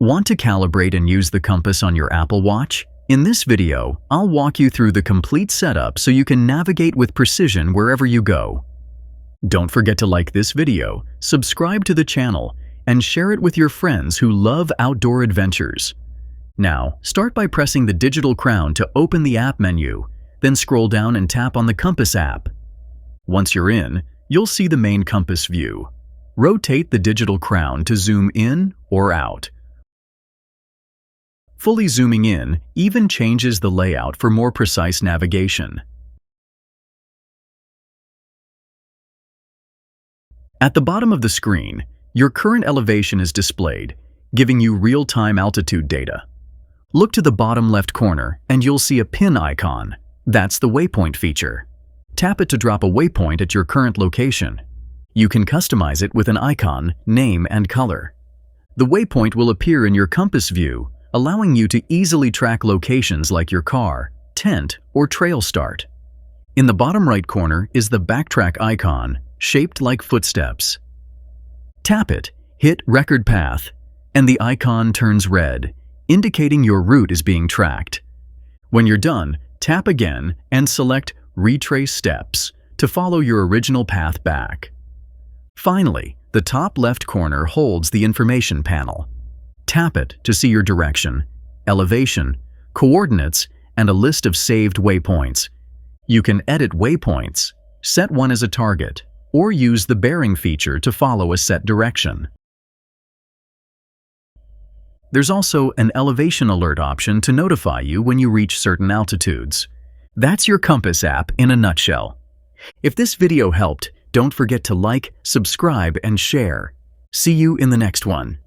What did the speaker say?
Want to calibrate and use the compass on your Apple Watch? In this video, I'll walk you through the complete setup so you can navigate with precision wherever you go. Don't forget to like this video, subscribe to the channel, and share it with your friends who love outdoor adventures. Now, start by pressing the digital crown to open the app menu, then scroll down and tap on the Compass app. Once you're in, you'll see the main compass view. Rotate the digital crown to zoom in or out. Fully zooming in even changes the layout for more precise navigation. At the bottom of the screen, your current elevation is displayed, giving you real-time altitude data. Look to the bottom left corner and you'll see a pin icon. That's the waypoint feature. Tap it to drop a waypoint at your current location. You can customize it with an icon, name, and color. The waypoint will appear in your compass view, allowing you to easily track locations like your car, tent, or trail start. In the bottom right corner is the backtrack icon, shaped like footsteps. Tap it, hit Record Path, and the icon turns red, indicating your route is being tracked. When you're done, tap again and select Retrace Steps to follow your original path back. Finally, the top left corner holds the information panel. Tap it to see your direction, elevation, coordinates, and a list of saved waypoints. You can edit waypoints, set one as a target, or use the bearing feature to follow a set direction. There's also an elevation alert option to notify you when you reach certain altitudes. That's your Compass app in a nutshell. If this video helped, don't forget to like, subscribe, and share. See you in the next one.